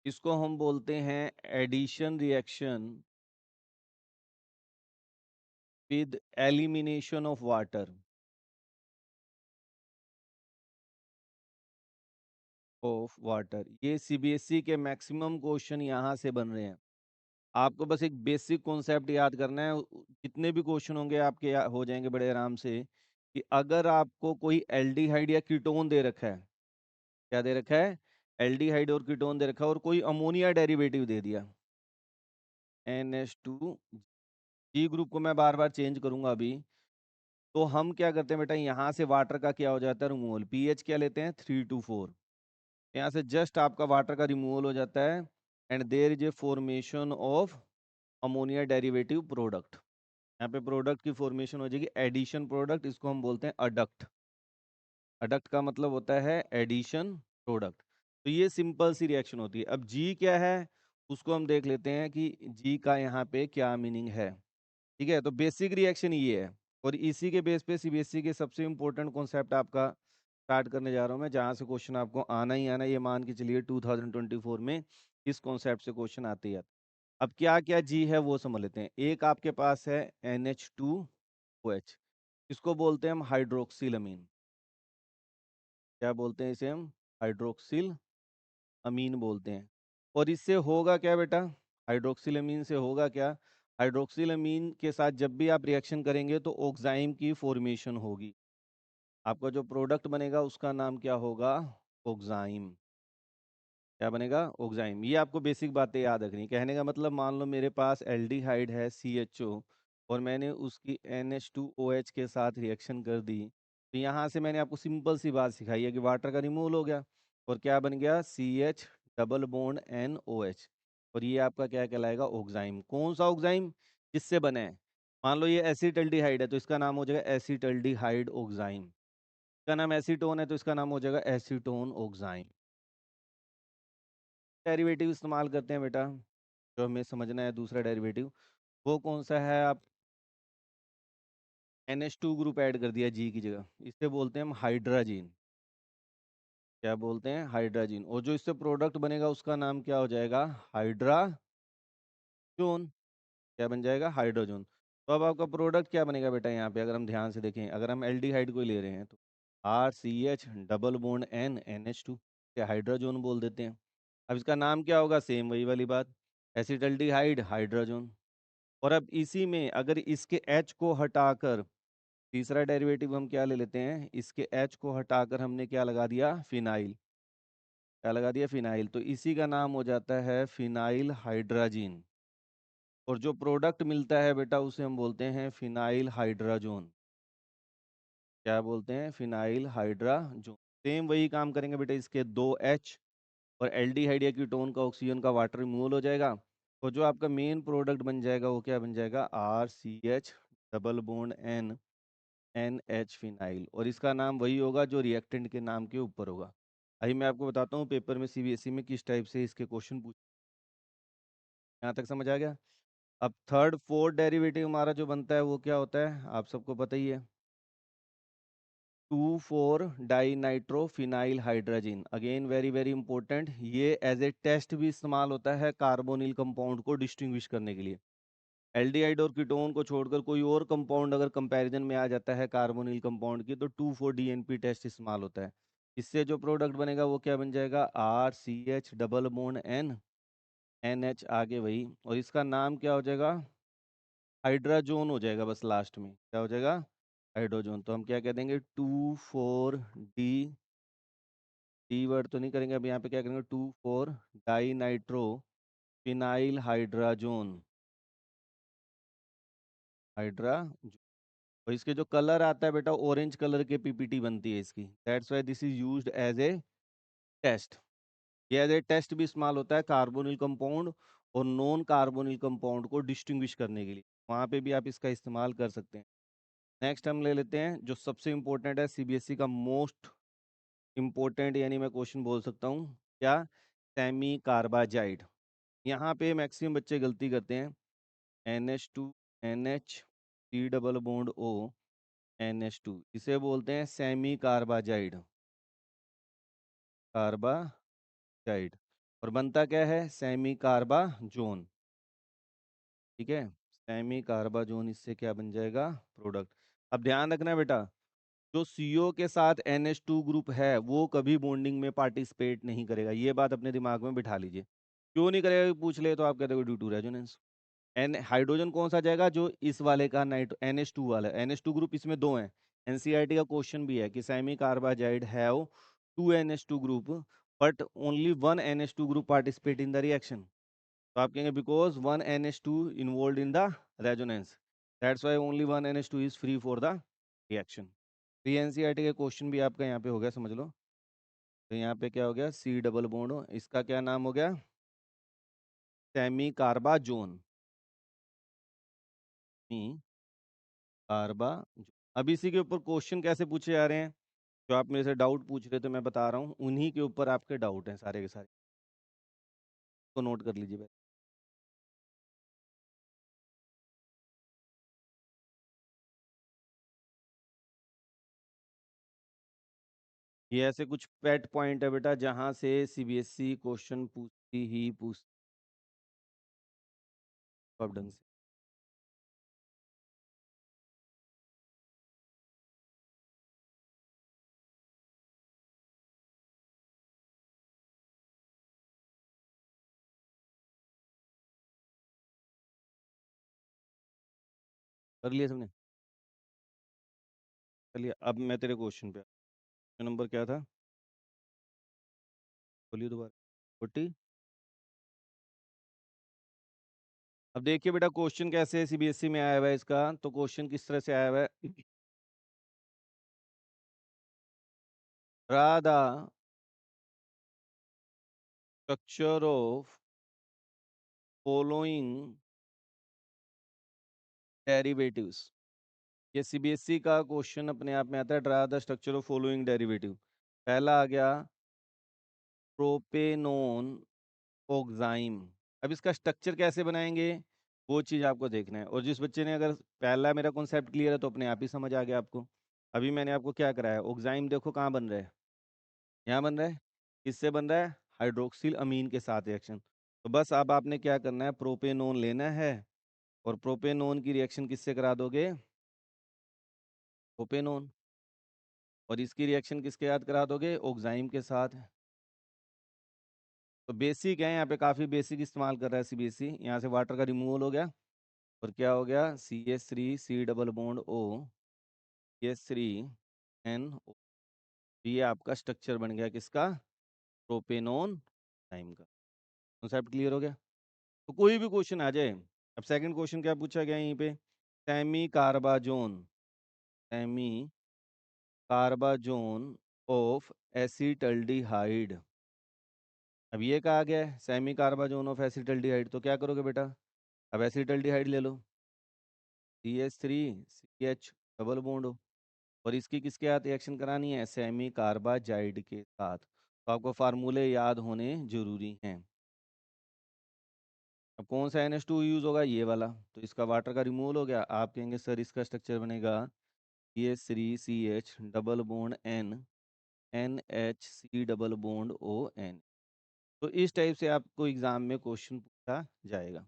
इसको हम बोलते हैं addition reaction with elimination of water ये सीबीएसई के मैक्सिमम क्वेश्चन यहाँ से बन रहे हैं। आपको बस एक बेसिक कॉन्सेप्ट याद करना है, जितने भी क्वेश्चन होंगे आपके हो जाएंगे बड़े आराम से। कि अगर आपको कोई एल्डिहाइड या कीटोन दे रखा है, क्या दे रखा है, एल्डिहाइड और कीटोन दे रखा है, और कोई अमोनिया डेरिवेटिव दे दिया NH2, जी ग्रुप को मैं बार बार चेंज करूंगा अभी। तो हम क्या करते हैं बेटा, यहाँ से वाटर का क्या हो जाता है, रिमूवल। पीएच क्या लेते हैं, 3 to 4। यहाँ से जस्ट आपका वाटर का रिमूवल हो जाता है, and there is a formation of ammonia derivative product. यहाँ पे प्रोडक्ट की फॉर्मेशन हो जाएगी एडिशन प्रोडक्ट, इसको हम बोलते हैं अडक्ट। अडक्ट का मतलब होता है एडिशन प्रोडक्ट। तो ये सिंपल सी रिएक्शन होती है। अब जी क्या है उसको हम देख लेते हैं कि जी का यहाँ पे क्या मीनिंग है। ठीक है, तो बेसिक रिएक्शन ये है, और इसी के बेस पे सीबीएसई के सबसे इंपॉर्टेंट कॉन्सेप्ट आपका स्टार्ट करने जा रहा हूँ मैं, जहाँ से क्वेश्चन आपको आना ही आना, ये मान के चलिए 2024 में इस कॉन्सेप्ट से क्वेश्चन आते ही आते। अब क्या क्या जी है वो समझ लेते हैं। एक आपके पास है NH2OH, इसको बोलते हैं हम हाइड्रोक्सिल अमीन। क्या बोलते हैं इसे हम, हाइड्रोक्सिल अमीन बोलते हैं। और इससे होगा क्या बेटा, हाइड्रोक्सिल अमीन से होगा क्या, हाइड्रोक्सिल अमीन के साथ जब भी आप रिएक्शन करेंगे तो ऑक्साइम की फॉर्मेशन होगी। आपका जो प्रोडक्ट बनेगा उसका नाम क्या होगा, ऑक्साइम। क्या बनेगा, ऑक्साइम। ये आपको बेसिक बातें याद रखनी। कहने का मतलब, मान लो मेरे पास एल्डिहाइड है CHO, और मैंने उसकी NH2OH के साथ रिएक्शन कर दी, तो यहाँ से मैंने आपको सिंपल सी बात सिखाई है कि वाटर का रिमूवल हो गया, और क्या बन गया, CH डबल बॉन्ड NOH। और ये आपका क्या कहलाएगा, ऑक्साइम। कौन सा ऑक्साइम, जिससे बने हैं, मान लो ये एसिटल्डिहाइड है तो इसका नाम हो जाएगा एसिटल्डिहाइड ऑक्साइम। इसका नाम एसीटोन है तो इसका नाम हो जाएगा एसीटोन ऑक्साइम। डेरिवेटिव इस्तेमाल करते हैं बेटा, जो हमें समझना है दूसरा डेरिवेटिव, वो कौन सा है। आप NH2 ग्रुप ऐड कर दिया जी की जगह, इसे बोलते हैं हम हाइड्राजीन। क्या बोलते हैं, हाइड्राजीन। और जो इससे प्रोडक्ट बनेगा उसका नाम क्या हो जाएगा, हाइड्राजोन। क्या बन जाएगा, हाइड्रोजन। तो अब आपका प्रोडक्ट क्या बनेगा बेटा, यहाँ पे अगर हम ध्यान से देखें, अगर हम एल्डिहाइड को ही ले रहे हैं तो RCH डबल बॉन्ड NH2, क्या हाइड्रोजन बोल देते हैं। अब इसका नाम क्या होगा, सेम वही वाली बात, एसिटल्डिहाइड हाइड्रोजन। और अब इसी में अगर इसके H को हटाकर तीसरा डेरिवेटिव हम क्या ले लेते हैं, इसके H को हटाकर हमने क्या लगा दिया, फिनाइल। क्या लगा दिया, फिनाइल। तो इसी का नाम हो जाता है फिनाइल हाइड्राजीन। और जो प्रोडक्ट मिलता है बेटा उसे हम बोलते हैं फिनाइल हाइड्राजोन। क्या बोलते हैं, फिनाइल हाइड्राजोन। सेम वही काम करेंगे बेटा, इसके 2H, और एल्डिहाइड या कीटोन का ऑक्सीजन का वाटर रिमूवल हो जाएगा। तो जो आपका मेन प्रोडक्ट बन जाएगा वो क्या बन जाएगा, RCH double bond NH phenyl. और इसका नाम वही होगा जो रिएक्टेंट के नाम के ऊपर होगा। अभी मैं आपको बताता हूँ पेपर में सीबीएसई में किस टाइप से इसके क्वेश्चन पूछ। यहाँ तक समझ आ गया। अब थर्ड फोर्थ डेरिवेटिव हमारा जो बनता है वो क्या होता है, आप सबको पता ही है, 2,4-डाई nitrophenyl hydrogen. Again very very important, ये एज ए टेस्ट भी इस्तेमाल होता है कार्बोनिल कंपाउंड को डिस्टिंग्विश करने के लिए। एल्डिहाइड और कीटोन को छोड़कर कोई और कंपाउंड अगर कंपैरिजन में आ जाता है कार्बोनिल कंपाउंड की, तो 2,4-DNP टेस्ट इस्तेमाल होता है। इससे जो प्रोडक्ट बनेगा वो क्या बन जाएगा, RCH डबल बॉन्ड NH, आगे वही, और इसका नाम क्या हो जाएगा, हाइड्राजोन हो जाएगा बस लास्ट में। क्या हो जाएगा, हाइड्रोजन। तो हम क्या कह देंगे, 2,4-D वर्ड तो नहीं करेंगे, अब यहाँ पे क्या करेंगे, 2,4-डाई नाइट्रो फिनाइल हाइड्राजोन, हाइड्राजोन। और इसके जो कलर आता है बेटा, ऑरेंज कलर के PPT बनती है इसकी, that's why this is used as a test. ये एज ए टेस्ट भी इस्तेमाल होता है कार्बोनिल कंपाउंड और नॉन कार्बोनिल कंपाउंड को डिस्टिंग्विश करने के लिए, वहाँ पे भी आप इसका इस्तेमाल कर सकते हैं। नेक्स्ट हम ले लेते हैं जो सबसे इंपॉर्टेंट है, सीबीएसई का मोस्ट इंपॉर्टेंट, यानी मैं क्वेश्चन बोल सकता हूँ क्या, सेमी कार्बाजाइड। यहाँ पे मैक्सिमम बच्चे गलती करते हैं, NH2NH, C double bond O, NH2, इसे बोलते हैं सेमी कार्बाजाइड, कार्बाजाइड। और बनता क्या है, सेमी कार्बा जोन। ठीक है, सेमी कार्बा जोन, इससे क्या बन जाएगा, प्रोडक्ट। अब ध्यान रखना बेटा, जो CO के साथ NH2 ग्रुप है वो कभी बॉन्डिंग में पार्टिसिपेट नहीं करेगा, ये बात अपने दिमाग में बिठा लीजिए। क्यों नहीं करेगा पूछ ले तो आप कहते हो due to resonance. N hydrogen कौन सा जाएगा, जो इस वाले का नाइट NH2 वाला, NH2 ग्रुप इसमें दो हैं। NCERT का क्वेश्चन भी है कि semi carbazide have 2 NH2 group but only 1 NH2 group participate in the reaction. तो आप कहेंगे because 1 NH2 involve in the resonance, that's why only 1 NH2 is free for the reaction. तो ये NCERT का क्वेश्चन भी आपका यहाँ पे हो गया, समझ लो। तो यहाँ पे क्या हो गया, C डबल बॉन्ड, इसका क्या नाम हो गया, सेमी कार्बाजोन। कार्बा। अब इसी के ऊपर क्वेश्चन कैसे पूछे जा रहे हैं, जो आप मेरे से डाउट पूछ रहे थे मैं बता रहा हूँ, उन्हीं के ऊपर आपके डाउट हैं सारे के सारे, तो नोट कर लीजिए भाई। ये ऐसे कुछ पेट पॉइंट है बेटा जहाँ से CBSE क्वेश्चन पूछती ही पूछती, अब ढंग से कर लिया सबने, कर लिया। अब मैं तेरे क्वेश्चन पे, क्वेश्चन नंबर क्या था, बोलिए दोबारा। 40। अब देखिए बेटा क्वेश्चन कैसे CBSE में आया हुआ है इसका, तो क्वेश्चन किस तरह से आया हुआ है, Radha structure of following derivatives. ये CBSE का क्वेश्चन अपने आप में आता है, draw the structure of following derivative. पहला आ गया प्रोपेनोन ओक्साइम। अब इसका स्ट्रक्चर कैसे बनाएंगे वो चीज़ आपको देखना है, और जिस बच्चे ने अगर पहला मेरा कॉन्सेप्ट क्लियर है तो अपने आप ही समझ आ गया आपको। अभी मैंने आपको क्या कराया, ओक्साइम देखो कहाँ बन रहा है, यहाँ बन रहा है। किससे बन रहा है, हाइड्रोक्सिल अमीन के साथ रिएक्शन। तो बस अब आपने क्या करना है, प्रोपेनोन लेना है, और प्रोपेनोन की रिएक्शन किससे करा दोगे, प्रोपेनोन, और इसकी रिएक्शन किसके साथ करा दोगे, ओक्साइम के साथ। तो बेसिक है, यहाँ पे काफ़ी बेसिक इस्तेमाल कर रहा है CBSE। यहाँ से वाटर का रिमूवल हो गया, और क्या हो गया, CH3 C double bond O, CH3NO। ये आपका स्ट्रक्चर बन गया किसका, प्रोपेनोन टाइम का। कॉन्सेप्ट क्लियर हो गया। तो कोई भी क्वेश्चन आ जाए, अब सेकंड क्वेश्चन क्या पूछा गया यहीं पे, सेमी कार्बाजोन, सेमी कार्बाजोन ऑफ एसिटल्डिहाइड। अब ये कहा गया है सेमी कार्बाजोन ऑफ एसिटल्डिहाइड, तो क्या करोगे बेटा, अब एसिटल्डिहाइड ले लो, CH3CH डबल बॉन्ड हो, और इसकी किसके साथ रिएक्शन करानी है, सेमी कार्बाजाइड के साथ। तो आपको फार्मूले याद होने जरूरी हैं। अब कौन सा NH2 यूज होगा, ये वाला, तो इसका वाटर का रिमूवल हो गया। आप कहेंगे सर इसका स्ट्रक्चर बनेगा CH3CH double bond N, NHC double bond ON। तो इस टाइप से आपको एग्जाम में क्वेश्चन पूछा जाएगा।